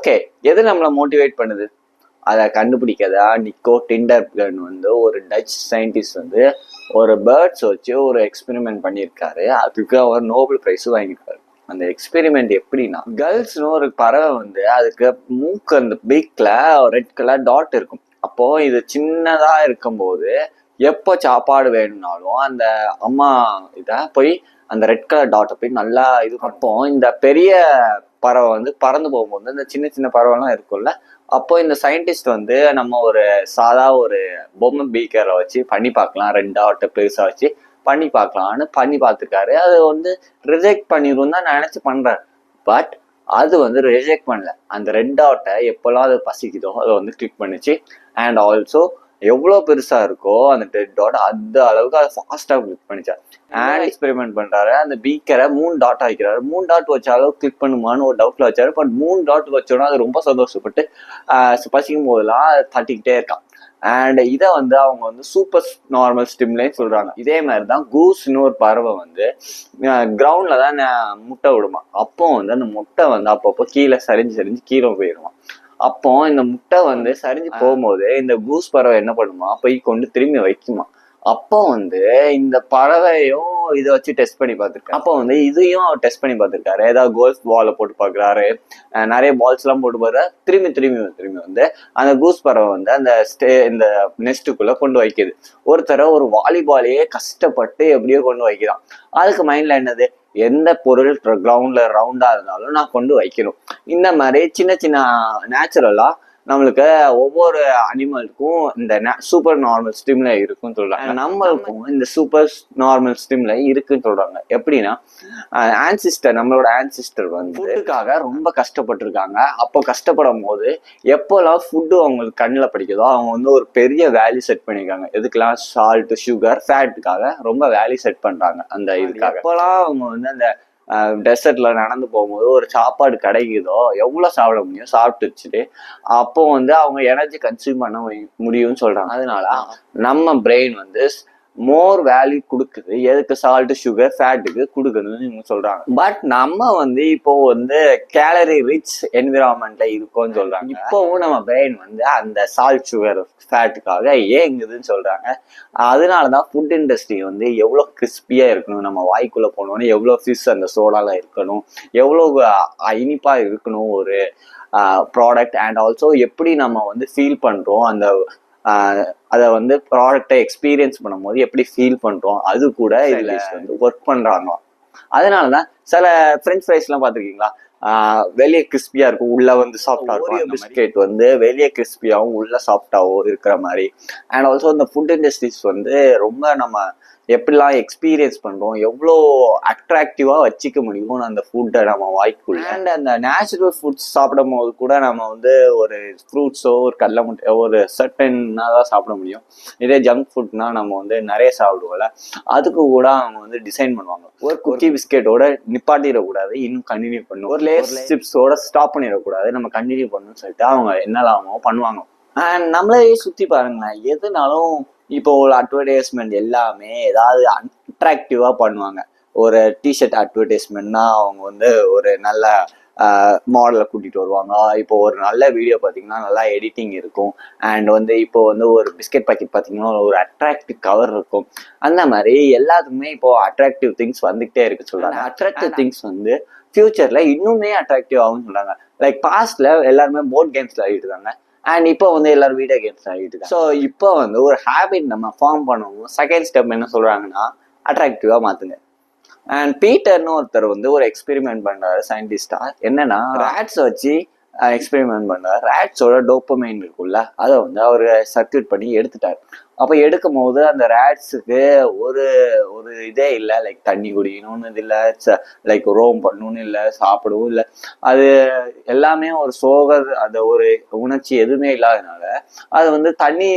Okay, எது நம்மளை motivate பண்ணுது? அதை கண்டுபிடிக்கதா நிக்கோ டிண்டர்கன் வந்து ஒரு டச் சயின்டிஸ்ட் வந்து ஒரு பேர்ட்ஸ் வச்சு ஒரு எக்ஸ்பெரிமெண்ட் பண்ணியிருக்காரு. அதுக்கு அவர் நோபல் பிரைஸ் வாங்கியிருக்காரு. அந்த எக்ஸ்பெரிமெண்ட் எப்படின்னா, கேர்ள்ஸ்னு ஒரு பறவை வந்து அதுக்கு மூக்கு அந்த பீக்ல ரெட் கலர் டாட் இருக்கும். அப்போ இது சின்னதா இருக்கும்போது எப்போ சாப்பாடு வேணும்னாலும் அந்த அம்மா இதை போய் அந்த ரெட் கலர் டாட்டை போய் நல்லா இது பார்ப்போம். இந்த பெரிய பறவை வந்து பறந்து போகும்போது இந்த சின்ன சின்ன பறவைலாம் இருக்கும்ல, அப்போ இந்த சயின்டிஸ்ட் வந்து நம்ம ஒரு சாதா ஒரு பொம்மை பீக்கரை வச்சு பண்ணி பார்க்கலாம், ரெட் டாட்டை பெருசாக வச்சு பண்ணி பார்க்கலான்னு பண்ணி பார்த்துருக்காரு. அது வந்து ரிஜெக்ட் பண்ணிடும் தான் நினச்சி பண்ணுறாரு. பட் அது வந்து ரிஜெக்ட் பண்ணல. அந்த ரெட் டாட்டை எப்போல்லாம் அது பசிக்குதோ அதை வந்து கிளிக் பண்ணிச்சு. அண்ட் ஆல்சோ எவ்வளோ பெருசா இருக்கோ அந்த டெட் டாட் அந்த அளவுக்கு அதை ஃபாஸ்டா கிளிக் பண்ணிச்சார். அண்ட் எக்ஸ்பெரிமெண்ட் பண்றாரு. அந்த பீக்கரை 3 டாட் வைக்கிறாரு. 3 டாட் வச்சாலும் கிளிக் பண்ணுமான்னு ஒரு டவுட்ல வச்சாரு. பட் 3 டாட் வச்சோன்னா அது ரொம்ப சந்தோஷப்பட்டு பசிக்கும் போதெல்லாம் தட்டிக்கிட்டே இருக்கான். அண்ட் இதை வந்து அவங்க வந்து சூப்பர் நார்மல் ஸ்டிம்லைன்னு சொல்றாங்க. இதே மாதிரி தான் கூஸ்னு ஒரு பறவை வந்து கிரவுண்ட்ல தான் முட்டை விடுமா. அப்போ வந்து அந்த முட்டை வந்து அப்பப்போ கீழே சரிஞ்சு கீழே போயிடுவான். அப்போ இந்த முட்டை வந்து சரிஞ்சு போகும்போது இந்த கூஸ் பறவை என்ன பண்ணுமா, போய் கொண்டு திரும்பி வைக்குமா. அப்போ வந்து இந்த பறவையும் இதை வச்சு டெஸ்ட் பண்ணி பார்த்துருக்காரு. அப்போ வந்து இதையும் அவர் டெஸ்ட் பண்ணி பார்த்துருக்காரு. ஏதாவது கோல்ஃப் பாலை போட்டு பார்க்குறாரு, நிறைய பால்ஸ் எல்லாம் போட்டு பார்க்குறாரு. திரும்பி வந்து அந்த கூஸ் பறவை வந்து அந்த இந்த நெஸ்ட்டுக்குள்ள கொண்டு வைக்குது. ஒருத்தர ஒரு வாலிபாலையே கஷ்டப்பட்டு எப்படியோ கொண்டு வைக்கிறான். அதுக்கு மைண்ட்ல என்னது, எந்த பொருள் கிரவுண்ட்ல ரவுண்டா இருந்தாலும் நான் கொண்டு வைக்கணும். இந்த மாதிரி சின்ன சின்ன நேச்சுரலா நம்மளுக்கு ஒவ்வொரு அனிமலுக்கும் இந்த சூப்பர் நார்மல் ஸ்டிம்ல இருக்குன்னு சொல்றாங்க. நம்மளுக்கும் இந்த சூப்பர் நார்மல் ஸ்டிம்ல இருக்குன்னு சொல்றாங்க. எப்படின்னா, நம்மளோட ஆன்சிஸ்டர் வந்து ஃபுட்டுக்காக ரொம்ப கஷ்டப்பட்டிருக்காங்க. அப்போ கஷ்டப்படும் போது எப்போல்லாம் ஃபுட்டு அவங்களுக்கு கண்ணில் படிக்குதோ அவங்க வந்து ஒரு பெரிய வேல்யூ செட் பண்ணியிருக்காங்க. எதுக்கெல்லாம்? சால்ட், சுகர், ஃபேட்டுக்காக ரொம்ப வேல்யூ செட் பண்றாங்க. அந்த இதுக்காக எப்போல்லாம் அவங்க வந்து அந்த டெசர்ட்ல நடந்து போகும்போது ஒரு சாப்பாடு கிடைக்குதோ எவ்வளவு சாப்பிட முடியும் சாப்பிட்டு வச்சுட்டு அப்போ வந்து அவங்க எனர்ஜி கன்சியூம் பண்ண முடியும்னு சொல்றாங்க. அதனால நம்ம பிரெயின் வந்து மோர் வேல்யூ கொடுக்குது எதுக்கு? சால்ட், சுகர், ஃபேட்டுக்கு கொடுக்குதுன்னு இவங்க சொல்றாங்க. பட் நம்ம வந்து இப்போ வந்து கேலரி ரிச் என்விரான்மெண்ட்ல இருக்கோம்னு சொல்றாங்க. இப்போவும் நம்ம பிரெயின் வந்து அந்த சால்ட், சுகர், ஃபேட்டுக்காக ஏங்குதுன்னு சொல்றாங்க. அதனாலதான் ஃபுட் இண்டஸ்ட்ரி வந்து எவ்வளோ கிறிஸ்பியா இருக்கணும், நம்ம வாய்க்குள்ள போனோன்னு எவ்வளோ ஃபிஷ் அந்த சோடால இருக்கணும், எவ்வளோ இனிப்பா இருக்கணும் ஒரு ப்ராடக்ட். அண்ட் ஆல்சோ எப்படி நம்ம வந்து ஃபீல் பண்றோம், அந்த அதை வந்து ப்ராடக்டை எக்ஸ்பீரியன்ஸ் பண்ணும்போது எப்படி ஃபீல் பண்றோம், அது கூட இதுல வந்து ஒர்க் பண்றாங்க. அதனாலதான் சில ஃப்ரெஞ்ச் ஃப்ரைஸ் எல்லாம் பாத்துருக்கீங்களா, வெளியே கிறிஸ்பியா இருக்கும், உள்ள வந்து சாஃப்டா இருக்கும். பிஸ்கெட் வந்து வெளியே கிறிஸ்பியாவும் உள்ள சாஃப்டாவும் இருக்கிற மாதிரி. அண்ட் ஆல்சோ இந்த ஃபுட் இண்டஸ்ட்ரீஸ் வந்து ரொம்ப நம்ம எப்படிலாம் எக்ஸ்பீரியன்ஸ் பண்றோம், எவ்வளோ அட்ராக்டிவா வச்சுக்க முடியும்னு அந்த ஃபுட்டை நம்ம வாய்க்குள்ள. அண்ட் அந்த நேச்சுரல் ஃபுட்ஸ் சாப்பிடும் போது கூட நம்ம வந்து ஒரு ஃப்ரூட்ஸோ ஒரு கடலை முட்டையோ ஒரு சர்டன்னா தான் சாப்பிட முடியும். இதே ஜங்க் ஃபுட்னா நம்ம வந்து நிறைய சாப்பிடுவோம்ல, அதுக்கு கூட அவங்க வந்து டிசைன் பண்ணுவாங்க. ஒரு குக்கி பிஸ்கெட்டோட நிப்பாட்டிடக்கூடாது, இன்னும் கண்டினியூ பண்ணும். ஒரு லேஸ் சிப்ஸோட ஸ்டாப் பண்ணிடக்கூடாது, நம்ம கண்டினியூ பண்ணணும்னு சொல்லிட்டு அவங்க என்னெல்லாமோ பண்ணுவாங்க. அண்ட் நம்மளே சுத்தி பாருங்களேன், எதுனாலும் இப்போ ஒரு அட்வர்டைஸ்மெண்ட் எல்லாமே ஏதாவது அட்ராக்டிவா பண்ணுவாங்க. ஒரு டிஷர்ட் அட்வர்டைஸ்மெண்ட்னா அவங்க வந்து ஒரு நல்ல மாடலை கூட்டிட்டு வருவாங்க. இப்போ ஒரு நல்ல வீடியோ பார்த்தீங்கன்னா நல்லா எடிட்டிங் இருக்கும். அண்ட் வந்து இப்போ வந்து ஒரு பிஸ்கெட் பாக்கெட் பார்த்தீங்கன்னா ஒரு அட்ராக்டிவ் கவர் இருக்கும். அந்த மாதிரி எல்லாத்துக்குமே இப்போ அட்ராக்டிவ் திங்ஸ் வந்துகிட்டே இருக்கு சொல்றாங்க. அட்ராக்டிவ் திங்ஸ் வந்து ஃபியூச்சர்ல இன்னுமே அட்ராக்டிவ் ஆகும்னு சொல்றாங்க. லைக் பாஸ்ட்ல எல்லாருமே போர்ட் கேம்ஸ்ல ஆகிட்டு இருக்காங்க. அண்ட் இப்போ வந்து எல்லாரும் வீடியோ கேம்ஸ் ஆகிட்டு இருக்காங்க. ஸோ இப்போ வந்து ஒரு ஹேபிட் நம்ம ஃபார்ம் பண்ணணும். செகண்ட் ஸ்டெப் என்ன சொல்றாங்கன்னா, அட்ராக்டிவா மாத்துங்க. அண்ட் பீட்டர்னு ஒருத்தர் வந்து ஒரு எக்ஸ்பெரிமெண்ட் பண்றாரு சயின்டிஸ்டா. என்னன்னா, ரேட்ஸ் வச்சு எக்ஸ்பெரிமெண்ட் பண்றாரு. ரேட்ஸோட டோப்பமைன் இருக்குல்ல, அதை வந்து அவர் சர்க்யூட் பண்ணி எடுத்துட்டாரு. அப்போ எடுக்கும் போது அந்த ரேட்ஸுக்கு ஒரு ஒரு இதே இல்லை, லைக் தண்ணி குடிக்கணும்னு இது இல்லை, லைக் ரோம் பண்ணணும்னு இல்லை, சாப்பிடவும் இல்லை. அது எல்லாமே ஒரு சோக அந்த ஒரு உணர்ச்சி எதுவுமே இல்லாதனால அது வந்து தண்ணி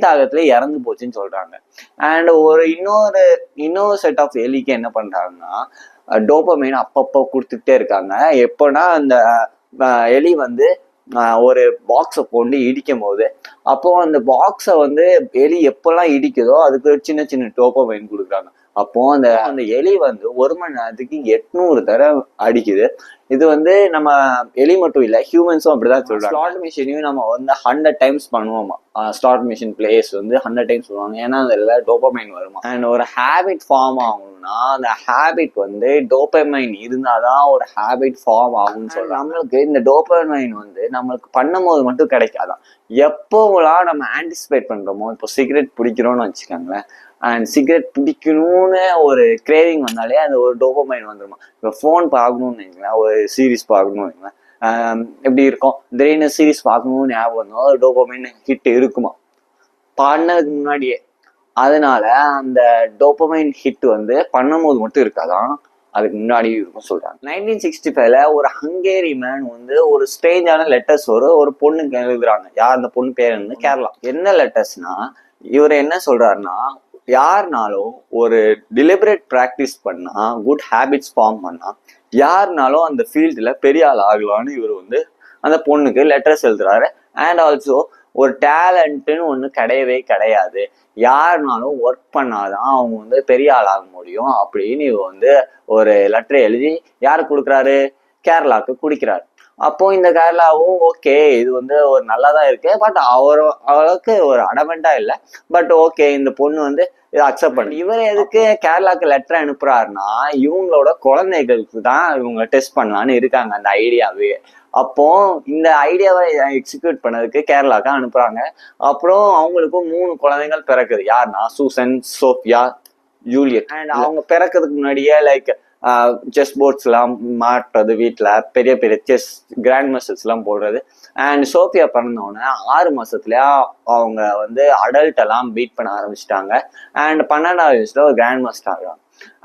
தாகத்துல இறந்து போச்சுன்னு சொல்றாங்க. அண்ட் ஒரு இன்னொரு செட் ஆஃப் எலிக்கு என்ன பண்றாங்கன்னா, டோப்பமைன் அப்பப்போ கொடுத்துட்டே இருக்காங்க. எப்போனா அந்த எலி வந்து ஒரு பாக்ஸை கொண்டு இடிக்கும் போது அப்போ அந்த பாக்ஸை வந்து எலி எப்பெல்லாம் இடிக்குதோ அதுக்கு சின்ன சின்ன டோப்பமைன் கொடுக்குறாங்க. அப்போ அந்த அந்த எலி வந்து 1 மணி நேரத்துக்கு 800 தடவை அடிக்குது. இது வந்து நம்ம எலி மட்டும் இல்ல, ஹியூமன்ஸும் அப்படிதான் சொல்றாங்க. ஸ்லாட் மிஷினையும் நம்ம வந்து 100 டைம்ஸ் பண்ணுவோமா, ஸ்லாட் மிஷின் பிளேயர்ஸ் வந்து 100 டைம்ஸ் பண்ணுவாங்க. ஏன்னா அதுல டோபமைன் வருமா. அண்ட் ஒரு ஹேபிட் ஃபார்ம் ஆகணும்னா அந்த ஹேபிட் வந்து டோபமைன் இருந்தாதான் ஒரு ஹேபிட் ஃபார்ம் ஆகும்னு சொல்றாங்க. நம்மளுக்கு இந்த டோபமைன் வந்து நம்மளுக்கு பண்ணும் போது மட்டும் கிடைக்காதான், எப்போலாம் நம்ம ஆன்டிசிபேட் பண்றோமோ, இப்போ சிகரெட் பிடிக்கிறோம்னு வச்சுக்கோங்களேன், அண்ட் சிகரெட் பிடிக்கணும்னு ஒரு கிரேவிங் வந்தாலே அது ஒரு டோபமைன் வந்துருமா. இப்போ ஃபோன் பார்க்கணும்னு வைங்களேன், ஒரு சீரீஸ் பார்க்கணும்னு வைங்களேன், எப்படி இருக்கும், திடீர்னு சீரீஸ் பார்க்கணும்னு ஞாபகம் வந்தோம், ஒரு டோபமைன் ஹிட் இருக்குமா பண்ணதுக்கு முன்னாடியே. அதனால அந்த டோபமைன் ஹிட் வந்து பண்ணும்போது மட்டும் இருக்காதான், அதுக்கு முன்னாடியும் இருக்கும் சொல்றாங்க. 1965ல ஒரு ஹங்கேரி மேன் வந்து ஒரு ஸ்ட்ரேஞ்சான லெட்டர்ஸ் ஒரு பொண்ணுக்கு எழுதுறாங்க. யார் அந்த பொண்ணு பேர் வந்து கேரளா. என்ன லெட்டர்ஸ்னா, இவர் என்ன சொல்றாருன்னா, யாருனாலும் ஒரு டெலிபரேட் ப்ராக்டிஸ் பண்ணா, குட் ஹேபிட்ஸ் ஃபார்ம் பண்ணா, யாருனாலும் அந்த ஃபீல்டில் பெரிய ஆள் ஆகலான்னு இவர் வந்து அந்த பொண்ணுக்கு லெட்டர்ஸ் எழுதுறாரு. அண்ட் ஆல்சோ ஒரு டேலண்ட்டுன்னு ஒன்று கிடையவே கிடையாது, யாருனாலும் ஒர்க் பண்ணாதான் அவங்க வந்து பெரிய ஆள் ஆக முடியும் அப்படின்னு இவர் வந்து ஒரு லெட்டர் எழுதி யாருக்கு கொடுக்குறாரு, கேரளாவுக்கு குடிக்கிறாரு. அப்போ இந்த கேரளாவும் ஓகே, இது வந்து ஒரு நல்லாதான் இருக்கு, பட் அவளுக்கு ஒரு அடமெண்டா இல்லை, பட் ஓகே இந்த பொண்ணு வந்து இதை அக்செப்ட் பண்ணு. இவர் எதுக்கு கேரளாக்கு லெட்டர் அனுப்புறாருன்னா, இவங்களோட குழந்தைகளுக்கு தான் இவங்க டெஸ்ட் பண்ணலான்னு இருக்காங்க அந்த ஐடியாவே. அப்போ இந்த ஐடியாவை எக்ஸிக்யூட் பண்ணதுக்கு கேரளாக்கு அனுப்புறாங்க. அப்புறம் அவங்களுக்கும் 3 குழந்தைகள் பிறக்குது. யாருன்னா சூசன், சோஃபியா, ஜூலியட். அண்ட் அவங்க பிறக்கிறதுக்கு முன்னாடியே லைக் செஸ் போர்ட்ஸ் எல்லாம் மாட்டுறது, வீட்டுல பெரிய பெரிய செஸ் கிராண்ட் மாஸ்டர்ஸ் எல்லாம் போடுறது. அண்ட் சோஃபியா பிறந்தோடனே 6 மாசத்துலயா அவங்க வந்து அடல்ட் எல்லாம் பீட் பண்ண ஆரம்பிச்சிட்டாங்க. அண்ட் 12ஆவது வயசுல ஒரு கிராண்ட் மாஸ்டர் ஆகுறாங்க.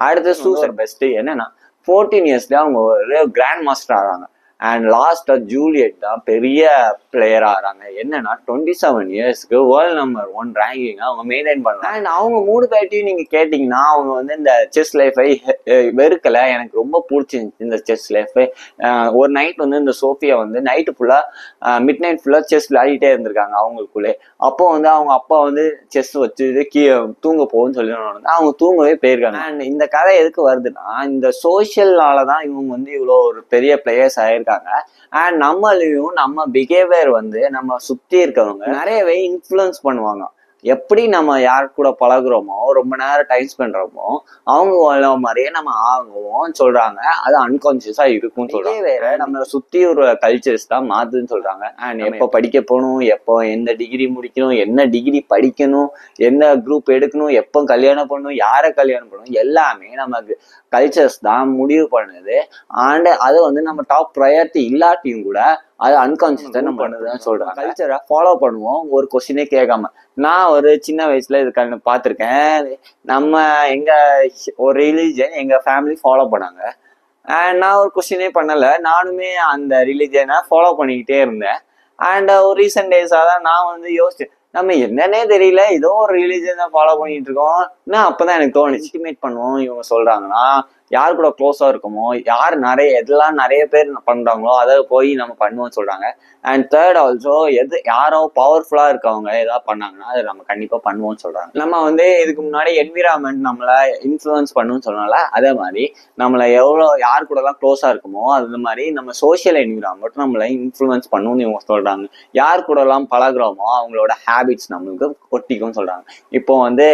அடுத்து சூசர் பெஸ்ட் என்னன்னா 14 இயர்ஸ்ல அவங்க ஒரு கிராண்ட் மாஸ்டர் ஆகிறாங்க. அண்ட் லாஸ்டா ஜூலியட் தான் பெரிய பிளேயர் ஆகிறாங்க. என்னன்னா 27 இயர்ஸ்க்கு வேர்ல்ட் நம்பர் 1 ரேங்கிங் அவங்க மெயின்டைன் பண்ணலாம். அண்ட் அவங்க 3 பேர்ட்டையும் நீங்க கேட்டீங்கன்னா அவங்க வந்து இந்த செஸ் லைஃபை வெறுக்கல, எனக்கு ரொம்ப பிடிச்சிருந்துச்சு இந்த செஸ் லைஃப். ஒரு நைட் வந்து இந்த சோஃபியா வந்து நைட்டு ஃபுல்லா மிட் நைட் ஃபுல்லா செஸ் விளையாடிட்டே இருந்திருக்காங்க அவங்களுக்குள்ளே. அப்போ வந்து அவங்க அப்பா வந்து செஸ் வச்சு தூங்க போகும்னு சொல்லி அவங்க தூங்கவே போயிருக்காங்க. அண்ட் இந்த கதை எதுக்கு வருதுன்னா, இந்த சோசியல்னாலதான் இவங்க வந்து இவ்வளோ ஒரு பெரிய பிளேயர்ஸ் ஆயிருக்காங்க. அண்ட் நம்மளையும் நம்ம பிஹேவியர் வந்து நம்ம சுத்தி இருக்கவங்க நிறையவே இன்ஃப்ளூயன்ஸ் பண்ணுவாங்க. எப்படி நம்ம யார் கூட பழகுறோமோ, ரொம்ப நேரம் டைம் ஸ்பெண்ட் பண்றோமோ, அவங்க மாதிரியே நம்ம ஆகுவோம் சொல்றாங்க. அது அன்கான்சியஸா இருக்கும்னு சொல்றாங்க. வேற நம்மளை சுத்தி ஒரு கல்ச்சர்ஸ் தான் மாத்துன்னு சொல்றாங்க. அண்ட் எப்போ படிக்க போகணும், எப்போ எந்த டிகிரி முடிக்கணும், என்ன டிகிரி படிக்கணும், என்ன குரூப் எடுக்கணும், எப்போ கல்யாணம் பண்ணணும், யாரை கல்யாணம் பண்ணணும், எல்லாமே நமக்கு கல்ச்சர்ஸ் தான் முடிவு பண்ணுது. அண்ட் அது வந்து நம்ம டாப் ப்ரையாரிட்டி இல்லாட்டியும் கூட அது அன்கான்சியஸா நம்ம பண்ணுதுன்னு சொல்றாங்க. கல்ச்சரை ஃபாலோ பண்ணுவோம் ஒரு கொஸ்டினே கேட்காம. நான் ஒரு சின்ன வயசுல இது பார்த்துருக்கேன். நம்ம எங்க ஒரு ரிலீஜன் எங்க ஃபேமிலி ஃபாலோ பண்ணாங்க. அண்ட் நான் ஒரு கொஸ்டினே பண்ணல, நானுமே அந்த ரிலீஜனை ஃபாலோ பண்ணிக்கிட்டே இருந்தேன். அண்ட் ஒரு ரீசெண்ட் டேஸா தான் நான் வந்து யோசிச்சேன், நம்ம என்னன்னே தெரியல, ஏதோ ஒரு ரிலீஜனை ஃபாலோ பண்ணிட்டு இருக்கோம். அப்பதான் எனக்கு தோணுச்சு, இன்டிமேட் பண்ணுவோம் இவங்க சொல்றாங்கன்னா, யார் கூட க்ளோஸா இருக்குமோ, யார் எதெல்லாம் நிறைய பேர் பண்றாங்களோ அதை போய் நம்ம பண்ணுவோம்னு சொல்றாங்க. அண்ட் தேர்ட் ஆல்சோ யாரோ பவர்ஃபுல்லா இருக்கவங்க ஏதாவது பண்ணாங்கன்னா அதை நம்ம கண்டிப்பா பண்ணுவோம்னு சொல்றாங்க. நம்ம வந்து இதுக்கு முன்னாடி என்விரான்மெண்ட் நம்மளை இன்ஃப்ளூயன்ஸ் பண்ணுன்னு சொன்னால, அதே மாதிரி நம்மளை யார் கூட எல்லாம் க்ளோஸா இருக்குமோ அது மாதிரி நம்ம சோசியல் என்விரான்மெண்ட் நம்மளை இன்ஃப்ளூயன்ஸ் பண்ணுன்னு இவங்க சொல்றாங்க. யார் கூட எல்லாம் பழகுறோமோ அவங்களோட ஹேபிட்ஸ் நம்மளுக்கு ஒட்டிக்கும்னு சொல்றாங்க. இப்போ வந்து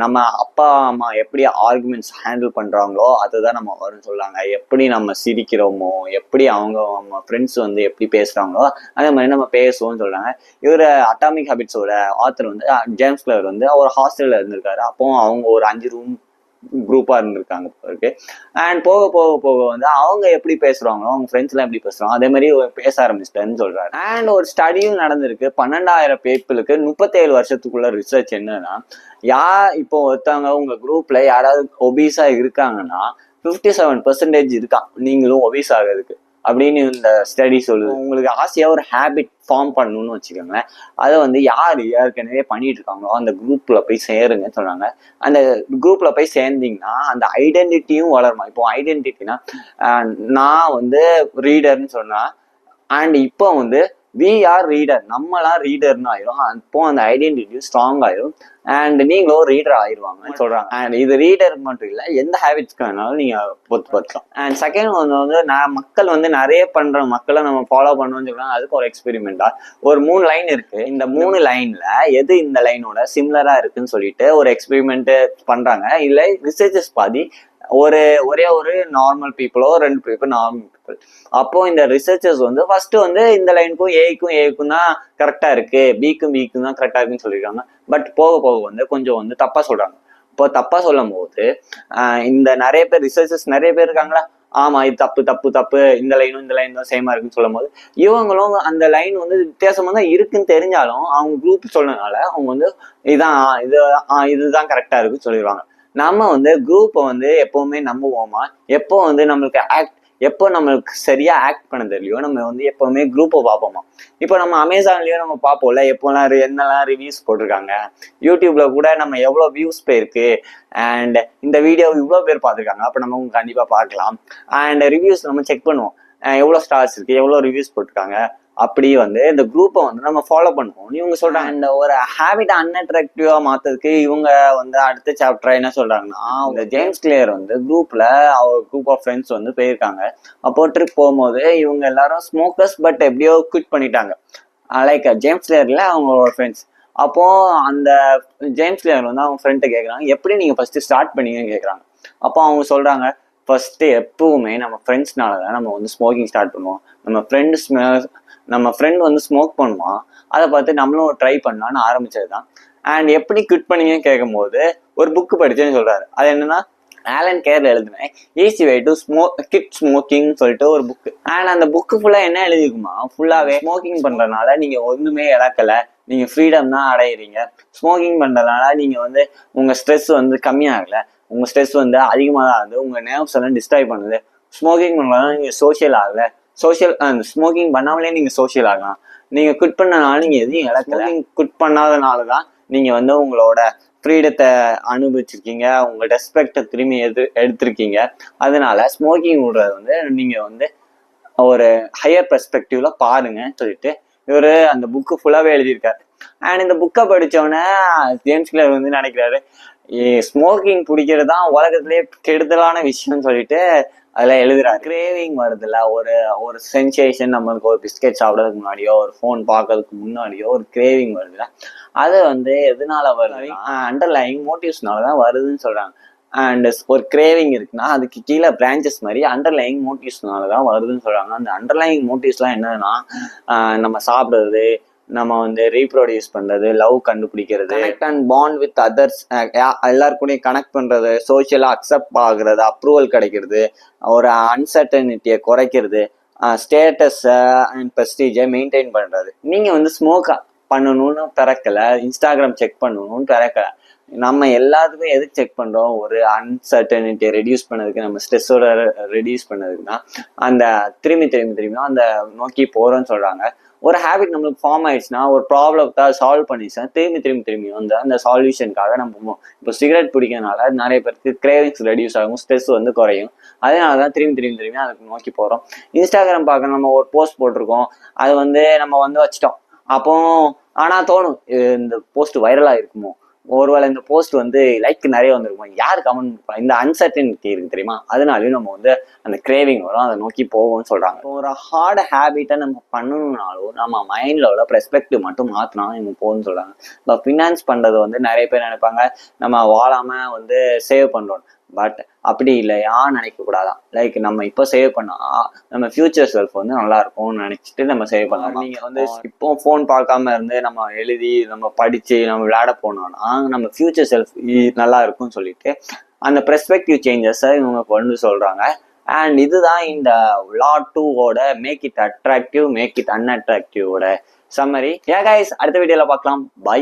நம்ம அப்பா அம்மா எப்படி ஆர்குமெண்ட்ஸ் ஹேண்டில் பண்றாங்களோ அதுதான் நம்ம வரும்னு சொல்றாங்க. எப்படி நம்ம சிரிக்கிறோமோ, எப்படி நம்ம ஃப்ரெண்ட்ஸ் வந்து எப்படி பேசுறாங்களோ அதே மாதிரி நம்ம பேசுவோம்னு சொல்றாங்க. இவர் அட்டாமிக் ஹேபிட்ஸோட ஆத்தர் வந்து ஜேம்ஸ் கிளர் வந்து ஒரு ஹாஸ்டல்ல இருந்திருக்காரு. அப்போ அவங்க ஒரு 5 ரூம் குரூப்பா இருந்திருக்காங்க இருக்கு. அண்ட் போக போக போக வந்து அவங்க எப்படி பேசுறாங்களோ, அவங்க ஃப்ரெண்ட்ஸ் எல்லாம் எப்படி பேசுறாங்க அதே மாதிரி பேச ஆரம்பிச்சிட்டேன்னு சொல்றாரு. அண்ட் ஒரு ஸ்டடியும் நடந்திருக்கு. 12,000 பீப்புளுக்கு 37 வருஷத்துக்குள்ள ரிசர்ச் என்னன்னா, இப்போ ஒருத்தவங்க உங்க குரூப்ல யாராவது ஒபீஸா இருக்காங்கன்னா 57% இருக்கான் நீங்களும் ஒபீஸ் ஆகிறதுக்கு அப்படின்னு இந்த ஸ்டடி சொல்லுது. உங்களுக்கு ஆசையா ஒரு ஹேபிட் ஃபார்ம் பண்ணணும்னு வச்சுக்கோங்களேன், அதை வந்து யார் ஏற்கனவே பண்ணிட்டு இருக்காங்களோ அந்த குரூப்ல போய் சேருங்கன்னு சொல்றாங்க. அந்த குரூப்ல போய் சேர்ந்தீங்கன்னா அந்த ஐடென்டிட்டியும் வளருமா. இப்போ ஐடென்டிட்டினா நான் வந்து ரீடர்னு சொன்னா, அண்ட் இப்போ வந்து வி ஆர் ரீடர், நம்மளாம் ரீடர்னு ஆயிரும். அப்போ அந்த ஐடென்டிட்டி ஸ்ட்ராங் ஆயிரும். அண்ட் நீங்களும் ரீடர் ஆயிடுவாங்கன்னு சொல்றாங்க. அண்ட் இது ரீடருக்கு மட்டும் இல்லை, எந்த ஹேபிட்ஸ்க்கு வேணாலும் நீங்க பொறுத்துக்கலாம். அண்ட் செகண்ட் வந்து நான் மக்கள் வந்து நிறைய பண்ற மக்களை நம்ம ஃபாலோ பண்ணணும்னு சொல்றாங்க. அதுக்கு ஒரு எக்ஸ்பெரிமெண்டா ஒரு 3 லைன் இருக்கு. இந்த 3 லைன்ல எது இந்த லைனோட சிமிலரா இருக்குன்னு சொல்லிட்டு ஒரு எக்ஸ்பெரிமெண்ட் பண்றாங்க. இல்ல ரிசர்ச்சர்ஸ் பாதி ஒரே ஒரு நார்மல் பீப்புளோ 2 பீப்புள் நார்மல் பீப்புள். அப்போ இந்த ரிசர்ச்சர்ஸ் வந்து ஃபர்ஸ்ட் வந்து இந்த லைனுக்கும் ஏக்கும் தான் கரெக்டா இருக்கு, பிக்கும் தான் கரெக்டா இருக்குன்னு சொல்லியிருக்காங்க. பட் போக போக வந்து கொஞ்சம் வந்து தப்பா சொல்றாங்க. இப்போ தப்பா சொல்லும் போது இந்த நிறைய பேர் ரிசர்ச்சர்ஸ் நிறைய பேர் இருக்காங்களா, ஆமா இது தப்பு இந்த லைன் தான் சேமா இருக்குன்னு சொல்லும் போது இவங்களும் அந்த லைன் வந்து வித்தியாசமா தான் இருக்குன்னு தெரிஞ்சாலும் அவங்க குரூப் சொன்னதுனால அவங்க வந்து இதுதான் கரெக்டா இருக்குன்னு சொல்லிடுவாங்க. நம்ம வந்து குரூப்பை வந்து எப்பவுமே நம்புவோமா, எப்போ நம்மளுக்கு சரியா ஆக்ட் பண்ண தெரியலையோ நம்ம வந்து எப்பவுமே குரூப்பை பார்ப்போமா. இப்போ நம்ம அமேசான்லயும் நம்ம பார்ப்போம்ல, எப்போலாம் என்னெல்லாம் ரிவ்யூஸ் போட்டிருக்காங்க, யூடியூப்ல கூட நம்ம எவ்வளோ வியூஸ் போயிருக்கு அண்ட் இந்த வீடியோ இவ்வளோ பேர் பார்த்துருக்காங்க, அப்போ நம்ம கண்டிப்பா பார்க்கலாம். அண்ட் ரிவ்யூஸ் நம்ம செக் பண்ணுவோம், எவ்வளோ ஸ்டார்ஸ் இருக்கு, எவ்வளோ ரிவ்யூஸ் போட்டிருக்காங்க. அப்படி வந்து இந்த குரூப்பை வந்து நம்ம ஃபாலோ பண்ணுவோம் இவங்க சொல்றாங்க. இந்த ஒரு ஹேபிட் அன்அட்ராக்டிவா மாத்ததுக்கு இவங்க வந்து அடுத்த சாப்டர் என்ன சொல்றாங்கன்னா, இந்த ஜேம்ஸ் கிளியர் வந்து குரூப்ல அவர் குரூப் ஆஃப் ஃப்ரெண்ட்ஸ் வந்து போயிருக்காங்க. அப்போ ட்ரிப் போகும்போது இவங்க எல்லாரும் ஸ்மோக்கர்ஸ் பட் எப்படியோ குவிட் பண்ணிட்டாங்க. லைக் ஜேம்ஸ் கிளியர்ல அவங்களோட ஃப்ரெண்ட்ஸ். அப்போ அந்த ஜேம்ஸ் கிளியர் வந்து அவங்க ஃப்ரெண்ட்டை கேட்குறாங்க, எப்படி நீங்க ஃபர்ஸ்ட் ஸ்டார்ட் பண்ணீங்கன்னு கேட்குறாங்க. அப்போ அவங்க சொல்றாங்க, ஃபர்ஸ்ட் எப்பவுமே நம்ம ஃப்ரெண்ட்ஸ்னால தான் நம்ம வந்து ஸ்மோக்கிங் ஸ்டார்ட் பண்ணுவோம். நம்ம ஃப்ரெண்ட் வந்து ஸ்மோக் பண்ணுவான், அதை பார்த்து நம்மளும் ட்ரை பண்ணலான்னு ஆரம்பிச்சது தான். அண்ட் எப்படி குவிட் பண்ணீங்கன்னு கேட்கும் போது ஒரு புக்கு படிச்சேன்னு சொல்றாரு. அது என்னன்னா, ஆலன் கேர்ல எழுதினேன் easy way to quit smoking சொல்லிட்டு ஒரு புக்கு. அண்ட் அந்த புக்கு ஃபுல்லா என்ன எழுதிக்குமா, ஃபுல்லாவே ஸ்மோக்கிங் பண்றதுனால நீங்க ஒண்ணுமே இழக்கல, நீங்க ஃப்ரீடம் தான் அடையிறீங்க. ஸ்மோக்கிங் பண்றதுனால நீங்க வந்து உங்க ஸ்ட்ரெஸ் வந்து கம்மியாகல, உங்க ஸ்ட்ரெஸ் வந்து அதிகமாக தான் ஆகுது, உங்க நர்வ்ஸ் எல்லாம் டிஸ்ட்ராய் பண்ணுது. ஸ்மோக்கிங் பண்றதுனால நீங்க சோஷியல் ஆகல, ஸ்மோக்கிங் பண்ணாமலே நீங்க சோஷியல் ஆகலாம். நீங்க குட் பண்ணனால நீங்க எதையும் இழக்கல, குட் பண்ணாதனாலதான் நீங்க வந்து உங்களோட ஃப்ரீடத்தை அனுபவிச்சிருக்கீங்க, உங்க ரெஸ்பெக்டை திரும்பி எடுத்திருக்கீங்க. அதனால ஸ்மோக்கிங் விடுறது வந்து நீங்க வந்து ஒரு ஹையர் பெர்ஸ்பெக்டிவ்ல பாருங்கன்னு சொல்லிட்டு இவரு அந்த புக்கு ஃபுல்லாவே எழுதியிருக்காரு. அண்ட் இந்த புக்கை படிச்சோடனே ஜேம்ஸ் கிளியர் வந்து நினைக்கிறாரு, ஸ்மோக்கிங் பிடிக்கிறது தான் உலகத்திலேயே கெடுதலான விஷயம்னு சொல்லிட்டு அதுல எழுதுறாரு. கிரேவிங் வருதுல்ல, ஒரு சென்சேஷன், நம்மளுக்கு ஒரு பிஸ்கெட் சாப்பிட்றதுக்கு முன்னாடியோ ஒரு ஃபோன் பார்க்கறதுக்கு முன்னாடியோ ஒரு கிரேவிங் வருதுல்ல, அது வந்து எதனால வருது, அண்டர்லைங் மோட்டிவ்ஸ்னால தான் வருதுன்னு சொல்றாங்க. அண்ட் ஒரு கிரேவிங் இருக்குன்னா அதுக்கு கீழே பிரான்ச்சஸ் மாதிரி அண்டர்லைங் மோட்டிவ்ஸ்னால தான் வருதுன்னு சொல்றாங்க. அந்த அண்டர்லைங் மோட்டிவ்ஸ்லாம் என்னன்னா, நம்ம சாப்பிட்றது, நம்ம வந்து ரீப்ரொடியூஸ் பண்றது, லவ் கண்டுபிடிக்கிறது, connect and bond with others, எல்லாருக்கூடையும் கனெக்ட் பண்றது, சோஷியலா அக்செப்ட் ஆகுறது, அப்ரூவல் கிடைக்கிறது, ஒரு அன்சர்டனிட்டியை குறைக்கிறது, ஸ்டேட்டஸ் அண்ட் ப்ரெஸ்டீஜை மெயின்டைன் பண்றது. நீங்க வந்து ஸ்மோக் பண்ணணும்னு பிறக்கல, இன்ஸ்டாகிராம் செக் பண்ணணும்னு பிறக்கல. நம்ம எல்லாத்துக்கும் எதுக்கு செக் பண்றோம், ஒரு அன்சர்டனிட்டியை ரெடியூஸ் பண்ணதுக்கு, நம்ம ஸ்ட்ரெஸ்ஸோட ரெடியூஸ் பண்ணதுக்குன்னா அந்த திரும்பி அந்த நோக்கி போறோம்னு சொல்றாங்க. ஒரு ஹேபிட் நம்மளுக்கு ஃபார்ம் ஆயிடுச்சுன்னா, ஒரு ப்ராப்ளத்தை சால்வ் பண்ணிச்சுன்னா திரும்பி வந்து அந்த சால்யூஷனுக்காக நம்ம போவோம். இப்போ சிகரெட் பிடிக்கிறதுனால நிறைய பேருக்கு கிரேவிங்ஸ் ரெடியூஸ் ஆகும், ஸ்ட்ரெஸ் வந்து குறையும். அதனாலதான் திரும்பி அதுக்கு நோக்கி போறோம். இன்ஸ்டாகிராம் பார்க்க நம்ம ஒரு போஸ்ட் போட்டிருக்கோம், அது வந்து நம்ம வந்து வச்சிட்டோம். அப்போ ஆனா தோணும், இந்த போஸ்ட் வைரலா இருக்குமோ, ஒருவேளை இந்த போஸ்ட் வந்து லைக் நிறைய வந்திருக்கும், யார் கமெண்ட் பண்ண, இந்த அன்சர்டனிட்டி இருக்கு தெரியுமா, அதனாலயும் நம்ம வந்து அந்த கிரேவிங் வரும், அதை நோக்கி போவோம்னு சொல்றாங்க. ஒரு ஹார்ட் ஹேபிட்டை நம்ம பண்ணணும்னாலும் நம்ம மைண்ட்ல உள்ள பெர்ஸ்பெக்டிவ் மட்டும் மாத்தினாலும் நம்ம போகும்னு சொல்றாங்க. இப்போ ஃபினான்ஸ் பண்றது வந்து நிறைய பேர் நினைப்பாங்க நம்ம வாழாம வந்து சேவ் பண்றோம். பட் அப்படி இல்லையா நினைக்க கூடாதான். லைக் நம்ம இப்போ சேவ் பண்ணா நம்ம ஃபியூச்சர் செல்ஃப் வந்து நல்லா இருக்கும்னு நினைச்சிட்டு நம்ம சேவ் பண்ணலாம். நீங்க வந்து இப்போ ஃபோன் பார்க்காம இருந்து நம்ம எழுதி நம்ம படிச்சு நம்ம விளையாட போனோம்னா நம்ம ஃபியூச்சர் செல்ஃப் நல்லா இருக்கும்னு சொல்லிட்டு அந்த பெர்ஸ்பெக்டிவ் சேஞ்சஸை இவங்க கொண்டு சொல்றாங்க. அண்ட் இதுதான் இந்த லா 2ஓட make it attractive make it அன்அட்ராக்டிவோட சம்மரி. கைஸ், அடுத்த வீடியோல பார்க்கலாம். பை.